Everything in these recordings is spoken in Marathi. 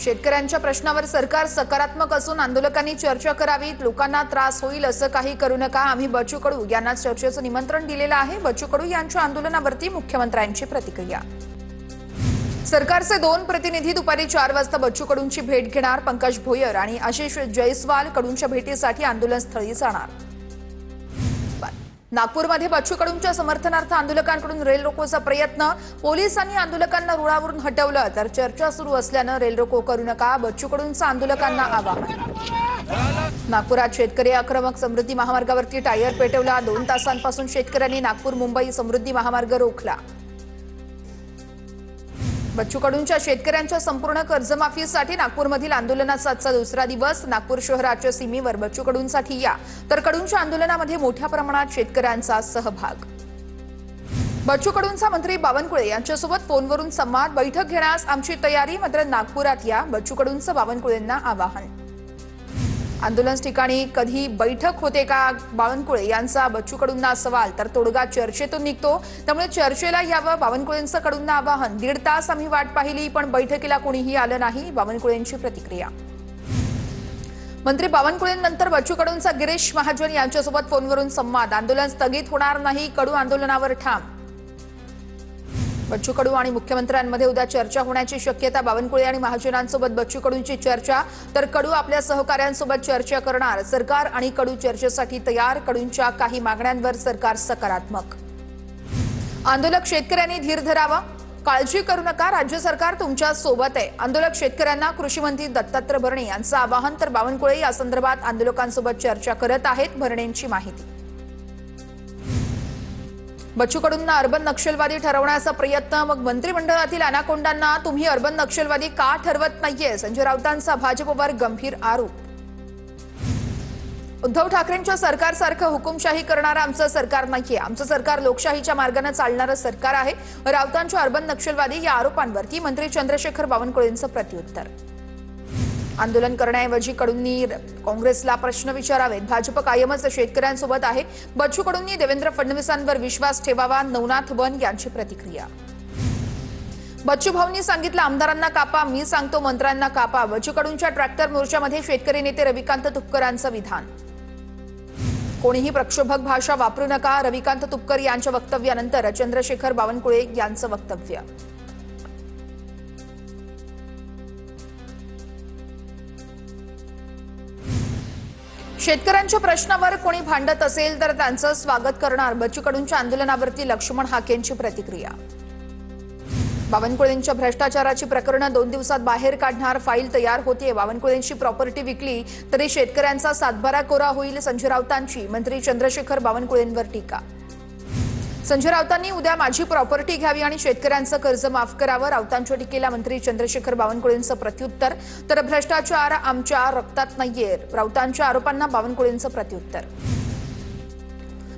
शेतकऱ्यांच्या प्रश्नावर सरकार सकारात्मक असून आंदोलकांनी चर्चा करावी, लोकांना त्रास होईल असं काही करू नका। आम्ही बच्चू कडू यांना चर्चेचं निमंत्रण दिलेलं आहे। बच्चू कडू यांच्या आंदोलनावरती मुख्यमंत्र्यांची प्रतिक्रिया। सरकारचे 2 प्रतिनिधी दुपारी 4 वाजता बच्चू कडूंची भेट घेणार। पंकज भोयर आणि आशिष जयस्वाल कडूंच्या भेटीसाठी आंदोलनस्थळी जाणार। नागपूरमध्ये बच्चू कडूंच्या समर्थनार्थ आंदोलकांकडून रेल रोकोचा प्रयत्न, पोलिसांनी आंदोलकांना रुळावरून हटवलं तर चर्चा सुरू असल्यानं रेल रोको करू नका, बच्चू कडूंचं आंदोलकांना आवाहन। नागपुरात शेतकरी आक्रमक समृद्धी महामार्गावरती टायर पेटवला। 2 तासांपासून शेतकऱ्यांनी नागपूर मुंबई समृद्धी महामार्ग रोखला। बच्चू कडूंच्या शेतकऱ्यांच्या संपूर्ण कर्जमाफीसाठी नागपूरमधील आंदोलनाचा आजचा दुसरा दिवस। नागपूर शहराच्या सीमेवर बच्चू कडूंसाठी या तर कडूंच्या आंदोलनामध्ये मोठ्या प्रमाणात शेतकऱ्यांचा सहभाग। बच्चू कडूंचा मंत्री बावनकुळे यांच्यासोबत फोनवरून संवाद, बैठक घेण्यास आमची तयारी, मात्र नागपुरात या, बच्चू कडूंचं बावनकुळेंना आवाहन। आंदोलन ठिकाणी कधी बैठक होते का, बावनकुळे यांचा बच्चू कडूंना सवाल, तर तोडगा चर्चेतून निघतो, त्यामुळे चर्चेला यावं, बावनकुळेंचं कडूंना आवाहन। 1.5 तास आम्ही वाट पाहिली पण बैठकीला कोणीही आलं नाही, बावनकुळेंची प्रतिक्रिया। मंत्री बावनकुळेंनंतर बच्चू कडूंचा गिरीश महाजन यांच्यासोबत फोनवरून संवाद, आंदोलन स्थगित होणार नाही, कडू आंदोलनावर ठाम। बच्चू कडू आणि मुख्यमंत्र्यांमध्ये उद्या चर्चा होण्याची शक्यता। बावनकुळे आणि महाजनांसोबत बच्चू कडूंची चर्चा, तर कडू आपल्या सहकाऱ्यांसोबत चर्चा करणार। सरकार आणि कडू चर्चेसाठी तयार, कडूंच्या काही मागण्यांवर सरकार सकारात्मक। आंदोलक शेतकऱ्यांनी धीर धरावा, काळजी करू नका, राज्य सरकार तुमच्या सोबत आहे। आंदोलक शेतकऱ्यांना कृषी मंत्री दत्तात्रय भरणे यांचं आवाहन, तर बावनकुळे या संदर्भात आंदोलकांसोबत चर्चा करत आहेत। भरणेंची माहिती। बच्चू कडूंना अर्बन नक्षलवादी ठरवण्याचा प्रयत्न, मग मंत्रिमंडळातील अनाकोंडांना तुम्ही अर्बन नक्षलवादी का ठरवत नाहीये, संजय राऊतांचा भाजपवर गंभीर आरोप। उद्धव ठाकरेंच्या सरकारसारखं हुकुमशाही करणारं आमचं सरकार नाहीये, आमचं सरकार लोकशाहीच्या मार्गाने चालणारं सरकार आहे। राऊतांच्या अर्बन नक्षलवादी या आरोपांवरती मंत्री चंद्रशेखर बावनकुळेंचं प्रत्युत्तर। आंदोलन करण्याऐवजी कडूंनी काँग्रेसला प्रश्न विचारावेत, भाजप कायमच शेतकऱ्यांसोबत आहे। बच्चू कडूंनी देवेंद्र फडणवीसांवर विश्वास ठेवावा, नवनाथ बन यांची प्रतिक्रिया। बच्चू भाऊंनी सांगितलं आमदारांना कापा, मी सांगतो मंत्र्यांना कापा। बच्चू कडूंच्या ट्रॅक्टर मोर्चामध्ये शेतकरी नेते रविकांत तुपकरांचं विधान, कोणीही प्रक्षोभक भाषा वापरू नका, रविकांत तुपकर यांच्या वक्तव्यानंतर चंद्रशेखर बावनकुळे यांचं वक्तव्य। शेतकऱ्यांच्या प्रश्नावर कोणी भांडत असेल तर त्यांचं स्वागत करणार, बच्चू कडूंच्या आंदोलनावरती लक्ष्मण हाकेंची प्रतिक्रिया। बावनकुळेंच्या भ्रष्टाचाराची प्रकरणं 2 दिवसात बाहेर काढणार, फाईल तयार होतीये। बावनकुळेंची प्रॉपर्टी विकली तरी शेतकऱ्यांचा सातबारा कोरा होईल, संजय राऊतांची मंत्री चंद्रशेखर बावनकुळेंवर टीका। संजय राऊतांनी उद्या माझी प्रॉपर्टी घ्यावी आणि शेतकऱ्यांचं कर्ज माफ करावं, राऊतांच्या टीकेला मंत्री चंद्रशेखर बावनकुळेंचं प्रत्युत्तर, तर भ्रष्टाचार आमच्या रक्तात नाहीये, राऊतांच्या आरोपांना बावनकुळेंचं प्रत्युत्तर।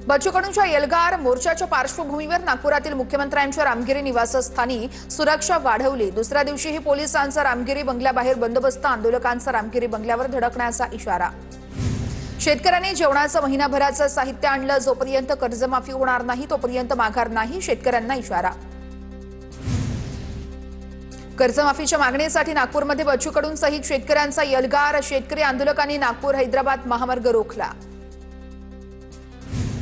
बच्चू कडूंच्या एल्गार मोर्चाच्या पार्श्वभूमीवर नागपुरातील मुख्यमंत्र्यांच्या रामगिरी निवासस्थानी सुरक्षा वाढवली। दुसऱ्या दिवशीही पोलिसांचा रामगिरी बंगल्याबाहेर बंदोबस्त, आंदोलकांचा रामगिरी बंगल्यावर धडकण्याचा इशारा। शेतकऱ्यांनी जेवणाचं महिनाभराचं साहित्य आणलं, जोपर्यंत कर्जमाफी होणार नाही तोपर्यंत माघार नाही, शेतकऱ्यांना इशारा। कर्जमाफीच्या मागणीसाठी नागपूरमध्ये बच्चू कडूं सहित शेतकऱ्यांचा एल्गार, शेतकरी आंदोलकांनी नागपूर हैदराबाद महामार्ग रोखला।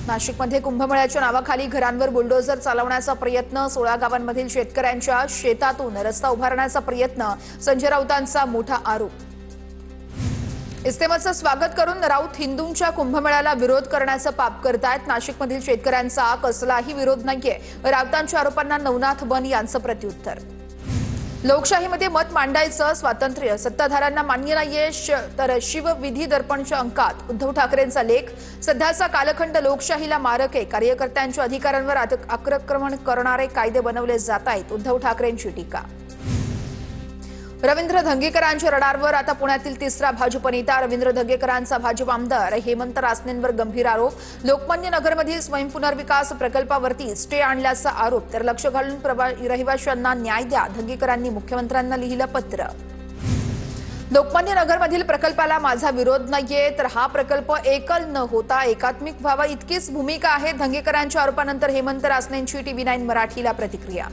नाशिकमध्ये कुंभमेळ्याच्या नावाखाली घरांवर बुलडोझर चालवण्याचा प्रयत्न, 16 गावांमधील शेतकऱ्यांच्या शेतातून रस्ता उभारण्याचा प्रयत्न, संजय राऊतांचा मोठा आरोप। इस्तेमाचं स्वागत करून राऊत हिंदूंच्या कुंभमेळ्याला विरोध करण्याचं पाप करतायत। नाशिकमधील शेतकऱ्यांचा कसलाही विरोध नाहीये, राऊतांच्या आरोपांना नवनाथ बन यांचं प्रत्युत्तर। लोकशाहीमध्ये मत मांडायचं स्वातंत्र्य सत्ताधाऱ्यांना मान्य नाहीये, तर शिवविधी दर्पणच्या अंकात उद्धव ठाकरेंचा लेख, सध्याचा कालखंड लोकशाहीला मारक आहे, कार्यकर्त्यांच्या अधिकारांवर आक्रमण करणारे कायदे बनवले जात आहेत, उद्धव ठाकरेंची टीका। रवींद्र धंगेकरांच्या रडारवर आता पुण्यातील तिसरा भाजप नेता, रवींद्र धंगेकरांचा भाजप आमदार हेमंत रासनेंवर गंभीर आरोप। लोकमान्य नगरमधील स्वयंपुनर्विकास प्रकल्पावरती स्टे आणल्याचा आरोप, तर लक्ष घालून रहिवाशांना न्याय द्या, धंगेकरांनी मुख्यमंत्र्यांना लिहिलं पत्र। लोकमान्य नगरमधील प्रकल्पाला माझा विरोध नाहीये, तर हा प्रकल्प एकल न होता एकात्मिक व्हावा इतकीच भूमिका आहे, धंगेकरांच्या आरोपानंतर हेमंत रासनेंची TV9 मराठीला प्रतिक्रिया।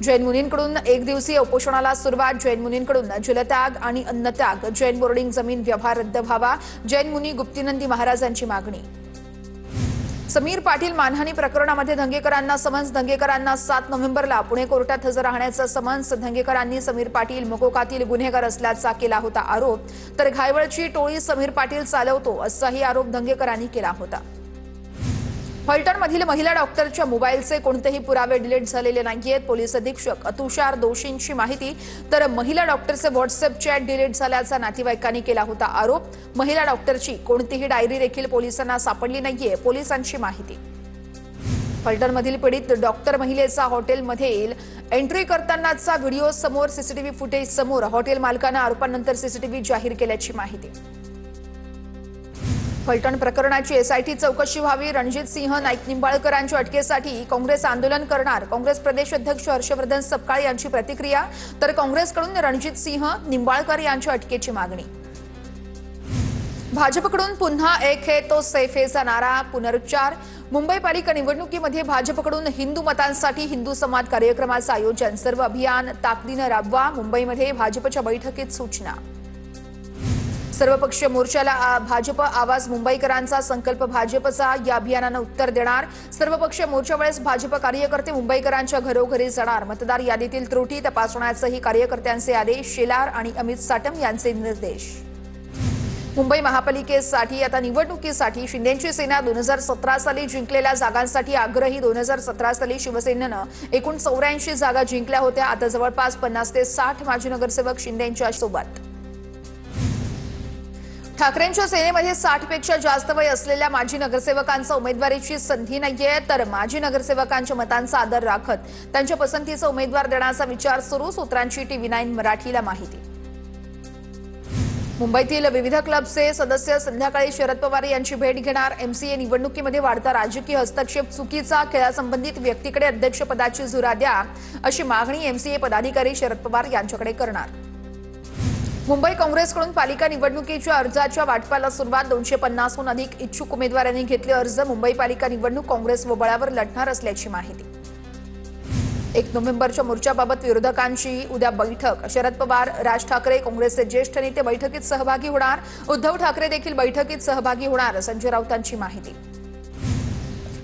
जैन मुनींकडून एक दिवसीय उपोषणाला सुरुवात. जैन मुनींकडून जलत्याग आणि अन्नत्याग, जैन बोर्डिंग जमीन व्यवहार रद्द व्हावा, जैन मुनी गुप्तीनंदी महाराजांची मागणी. समीर पाटील मानहानी प्रकरणामध्ये धंगेकरांना समन्स. धंगेकरांना 7 नोव्हेंबरला पुणे कोर्टात हजर राहण्याचा समन्स. धंगेकरांनी समीर पाटील मकोकातील गुन्हेगार असल्याचा केला होता आरोप. तर घायवळची टोळी समीर पाटील चालवतो असाही आरोप धंगेकरांनी केला होता. फलटणमधील महिला डॉक्टरच्या मोबाईलचे कोणतेही पुरावे डिलीट झालेले नाहीयेत. पोलीस अधीक्षक तुषार दोशींची माहिती. तर महिला डॉक्टरचे व्हॉट्सअप चॅट डिलीट झाल्याचा नातेवाईकांनी केला होता आरोप. महिला डॉक्टरची कोणतीही डायरी देखील पोलिसांना सापडली नाहीये, पोलिसांची माहिती. फलटणमधील पीडित डॉक्टर महिलेचा हॉटेलमधील एंट्री करतानाचा व्हिडिओ समोर. सीसीटीव्ही फुटेज समोर. हॉटेल मालकानं आरोपानंतर सीसीटीव्ही जाहीर केल्याची माहिती. फलटण प्रकरणाची एसआयटी चौकशी व्हावी. रणजित सिंह नाईक निंबाळकरांच्या अटकेसाठी काँग्रेस आंदोलन करणार. काँग्रेस प्रदेश अध्यक्ष हर्षवर्धन सपकाळ यांची प्रतिक्रिया. तर काँग्रेसकडून रणजित सिंह निंबाळकर यांच्या अटकेची मागणी. भाजपकडून पुन्हा एक है तो सैफ हैचा नारा. पुनरुच्चार. मुंबई पालिका निवडणुकीमध्ये भाजपकडून हिंदू मतांसाठी हिंदू संवाद कार्यक्रमाचं आयोजन. सर्व अभियान ताकदीनं राबवा. मुंबईमध्ये भाजपच्या बैठकीत सूचना. सर्वपक्षीय मोर्चाला भाजप आवाज. मुंबईकरांचा संकल्प भाजपचा. या अभियानानं उत्तर देणार. सर्वपक्षीय मोर्चावेळेस भाजप कार्यकर्ते मुंबईकरांच्या घरोघरी जाणार. मतदार यादीतील त्रुटी तपासण्याचेही कार्यकर्त्यांचे आदेश. शेलार आणि अमित साटम यांचे निर्देश. मुंबई महापालिकेसाठी आता निवडणुकीसाठी शिंदेची सेना 2017 साली जिंकलेल्या जागांसाठी आग्रही. 2017 साली शिवसेनेनं एकूण 84 जागा जिंकल्या होत्या. आता जवळपास 50 ते 60 माजी नगरसेवक शिंदेच्या सोबत. ठाकरेंच्या सेनेमध्ये 60 पेक्षा जास्त वय असलेल्या माजी नगरसेवकांचा उमेदवारीची संधी नाहीये. तर माजी नगरसेवकांच्या मतांचा आदर राखत त्यांच्या पसंतीचा उमेदवार देण्याचा विचार सुरू. सूत्रांची TV9 मराठीला माहिती. मुंबईतील विविध क्लबचे सदस्य संध्याकाळी शरद पवार यांची भेट घेणार. MCA निवडणुकीमध्ये वाढता राजकीय हस्तक्षेप चुकीचा. खेळासंबंधित व्यक्तीकडे अध्यक्षपदाची झुरा द्या अशी मागणी MCA पदाधिकारी शरद पवार यांच्याकडे करणार. मुंबई काँग्रेसकडून पालिका निवडणुकीच्या अर्जाच्या वाटपाला सुरुवात. 250हून अधिक इच्छुक उमेदवारांनी घेतले अर्ज. मुंबई पालिका निवडणूक काँग्रेस बळावर लढणार असल्याची माहिती. 1 नोव्हेंबरच्या मोर्चाबाबत विरोधकांची उद्या बैठक. शरद पवार, राज ठाकरे, काँग्रेसचे ज्येष्ठ नेते बैठकीत सहभागी होणार. उद्धव ठाकरे देखील बैठकीत सहभागी होणार. संजय राऊतांची माहिती.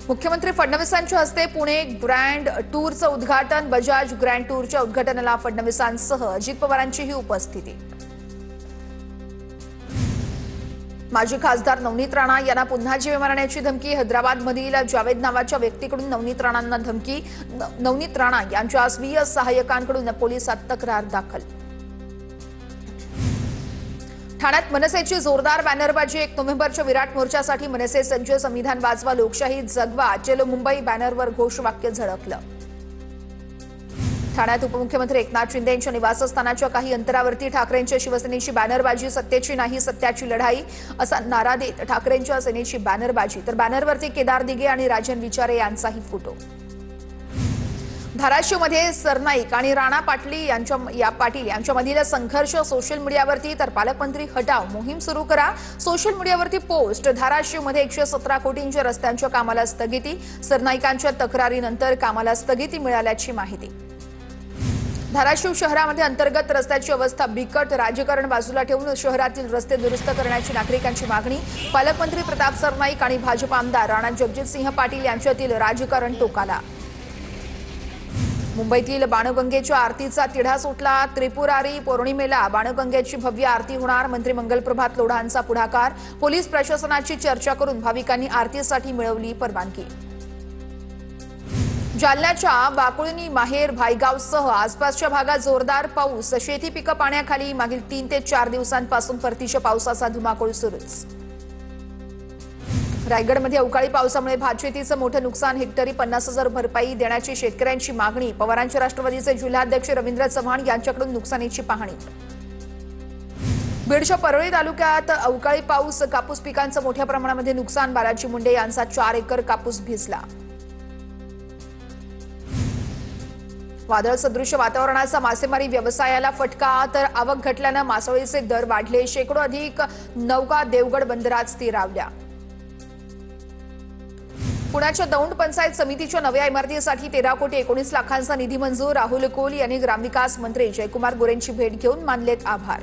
मुख्यमंत्री फडणवीसांच्या हस्ते पुणे ग्रँड टूरचं उद्घाटन. बजाज ग्रँड टूरच्या उद्घाटनाला फडणवीसांसह अजित पवारांचीही उपस्थिती. माजी खासदार नवनीत राणा यांना पुन्हा जीवे मारण्याची धमकी. हैदराबादमधील जावेद नावाच्या व्यक्तीकडून नवनीत राणांना धमकी. नवनीत राणा यांच्या स्वीय सहाय्यकांकडून पोलिसात तक्रार दाखल. ठाण्यात मनसेची जोरदार बॅनरबाजी. 1 नोव्हेंबरच्या विराट मोर्चासाठी मनसे सज्ज. संविधान वाचवा, लोकशाही जगवा, चलो मुंबई बॅनरवर घोषवाक्य झळकलं. ठाण्यात उपमुख्यमंत्री एकनाथ शिंदे यांच्या निवासस्थानाच्या काही अंतरावरती ठाकरेंच्या शिवसेनेची बॅनरबाजी. सत्तेची नाही सत्याची लढाई असा नारा देत ठाकरेंच्या सेनेची बॅनरबाजी. तर बॅनरवरती केदार दिघे आणि राजन विचारे यांचाही फोटो. धाराशिवमध्ये सरनाईक आणि राणा पाटील यांच्यामधील संघर्ष सोशल मीडियावरती. तर पालकमंत्री हटाव मोहीम सुरू करा. सोशल मीडियावरती पोस्ट. धाराशिवमध्ये 117 कोटींच्या रस्त्यांच्या कामाला स्थगिती. सरनाईकांच्या तक्रारीनंतर कामाला स्थगिती मिळाल्याची माहिती. धाराशिव शहरामध्ये अंतर्गत रस्त्याची अवस्था बिकट. राजकारण बाजूला ठेवून शहरातील रस्ते दुरुस्त करण्याची नागरिकांची मागणी. पालकमंत्री प्रताप सरनाईक आणि भाजप आमदार राणा जगजितसिंह पाटील यांच्यातील राजकारण टोकाला. मुंबईतील बाणगंगेच्या आरतीचा तिढा सुटला. त्रिपुरारी पौर्णिमेला बाणगंगेची भव्य आरती होणार. मंत्री मंगलप्रभात लोढांचा पुढाकार. पोलीस प्रशासनाची चर्चा करून भाविकांनी आरतीसाठी मिळवली परवानगी. जालन्याच्या वाकुळणी, माहेर, भायगावसह आसपासच्या भागात जोरदार पाऊस. शेती पिकं पाण्याखाली. मागील 3 ते 4 दिवसांपासून परतीच्या पावसाचा धुमाकूळ सुरूच. रायगडमध्ये अवकाळी पावसामुळे भातशेतीचं मोठं नुकसान. हेक्टरी 50,000 भरपाई देण्याची शेतकऱ्यांची मागणी. पवारांच्या राष्ट्रवादीचे जिल्हाध्यक्ष रवींद्र चव्हाण यांच्याकडून नुकसानीची पाहणी. बीडच्या परळी तालुक्यात अवकाळी पाऊस. कापूस पिकांचं मोठ्या प्रमाणामध्ये नुकसान. बालाजी मुंडे यांचा 4 एकर कापूस भिजला. वादळ सदृश वातावरणाचा मासेमारी व्यवसायाला फटका. तर आवक घटल्यानं मासळीचे दर वाढले. शेकडो अधिक नौका देवगड बंदरात स्थिरावल्या. पुण्याच्या दौंड पंचायत समितीच्या नव्या इमारतीसाठी 13,19 लाखांचा निधी मंजूर. राहुल कोल यांनी ग्रामविकास मंत्री जयकुमार गोरेंची भेट घेऊन मानलेत आभार.